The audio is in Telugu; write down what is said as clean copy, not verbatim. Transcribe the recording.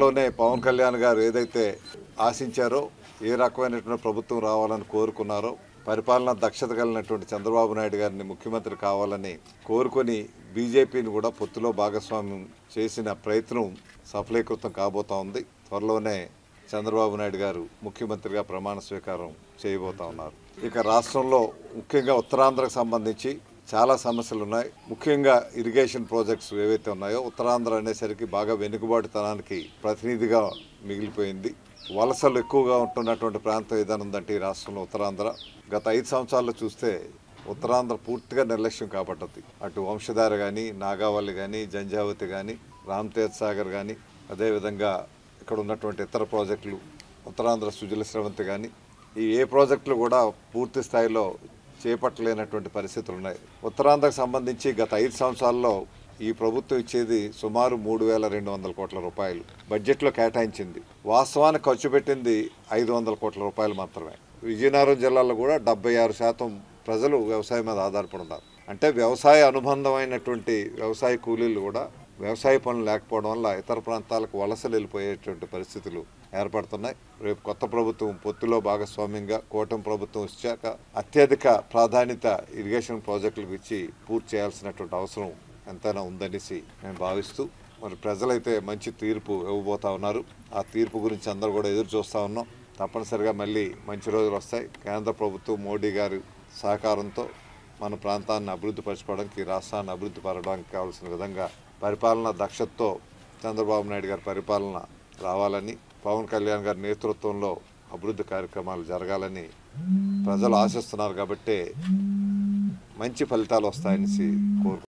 త్వరలోనే పవన్ కళ్యాణ్ గారు ఏదైతే ఆశించారో, ఏ రకమైనటువంటి ప్రభుత్వం రావాలని కోరుకున్నారో, పరిపాలన దక్షత కలిగినటువంటి చంద్రబాబు నాయుడు గారిని ముఖ్యమంత్రి కావాలని కోరుకొని బీజేపీని కూడా పొత్తులో భాగస్వామ్యం చేసిన ప్రయత్నం సఫలీకృతం కాబోతా ఉంది. త్వరలోనే చంద్రబాబు నాయుడు గారు ముఖ్యమంత్రిగా ప్రమాణ స్వీకారం చేయబోతా ఉన్నారు. ఇక రాష్ట్రంలో ముఖ్యంగా ఉత్తరాంధ్రకు సంబంధించి చాలా సమస్యలు ఉన్నాయి. ముఖ్యంగా ఇరిగేషన్ ప్రాజెక్ట్స్ ఏవైతే ఉన్నాయో, ఉత్తరాంధ్ర అనేసరికి బాగా వెనుకబాటుతనానికి ప్రతినిధిగా మిగిలిపోయింది. వలసలు ఎక్కువగా ఉంటున్నటువంటి ప్రాంతం ఏదైనా ఉందంటే ఈ రాష్ట్రంలో ఉత్తరాంధ్ర. గత 5 సంవత్సరాల్లో చూస్తే ఉత్తరాంధ్ర పూర్తిగా నిర్లక్ష్యం కాబట్టది. అటు వంశధార కానీ, నాగావళి కానీ, జంజావతి కానీ, రామ్తీర్థ్ సాగర్ కానీ, అదేవిధంగా ఇక్కడ ఉన్నటువంటి ఇతర ప్రాజెక్టులు, ఉత్తరాంధ్ర సుజల స్రవంతి కానీ, ఈ ఏ ప్రాజెక్టులు కూడా పూర్తి స్థాయిలో చేపట్టలేనటువంటి పరిస్థితులు ఉన్నాయి. ఉత్తరాంధ్రకు సంబంధించి గత 5 సంవత్సరాల్లో ఈ ప్రభుత్వం ఇచ్చేది సుమారు 3,200 కోట్ల రూపాయలు బడ్జెట్లో కేటాయించింది. వాస్తవానికి ఖర్చు పెట్టింది 500 కోట్ల రూపాయలు మాత్రమే. విజయనగరం జిల్లాలో కూడా 76% ప్రజలు వ్యవసాయం మీద ఆధారపడి ఉన్నారు. అంటే వ్యవసాయ అనుబంధమైనటువంటి వ్యవసాయ కూలీలు కూడా వ్యవసాయ పనులు లేకపోవడం వల్ల ఇతర ప్రాంతాలకు వలసలు వెళ్ళిపోయేటువంటి పరిస్థితులు ఏర్పడుతున్నాయి. రేపు కొత్త ప్రభుత్వం పొత్తులో భాగస్వామ్యంగా కూటమి ప్రభుత్వం వచ్చాక అత్యధిక ప్రాధాన్యత ఇరిగేషన్ ప్రాజెక్టులకు ఇచ్చి పూర్తి చేయాల్సినటువంటి అవసరం ఎంతైనా ఉందనేసి మేము భావిస్తూ, మరి ప్రజలైతే మంచి తీర్పు ఇవ్వబోతా ఉన్నారు. ఆ తీర్పు గురించి అందరూ కూడా ఎదురు చూస్తూ ఉన్నాం. తప్పనిసరిగా మళ్ళీ మంచి రోజులు వస్తాయి. కేంద్ర ప్రభుత్వం మోడీ గారి సహకారంతో మన ప్రాంతాన్ని అభివృద్ధి పరచుకోవడానికి, రాష్ట్రాన్ని అభివృద్ధి పరచడానికి కావాల్సిన విధంగా పరిపాలన దక్షతతో చంద్రబాబు నాయుడు గారి పరిపాలన రావాలని, పవన్ కళ్యాణ్ గారి నేతృత్వంలో అభివృద్ధి కార్యక్రమాలు జరగాలని ప్రజలు ఆశిస్తున్నారు. కాబట్టి మంచి ఫలితాలు వస్తాయని కోరుకుంటున్నారు.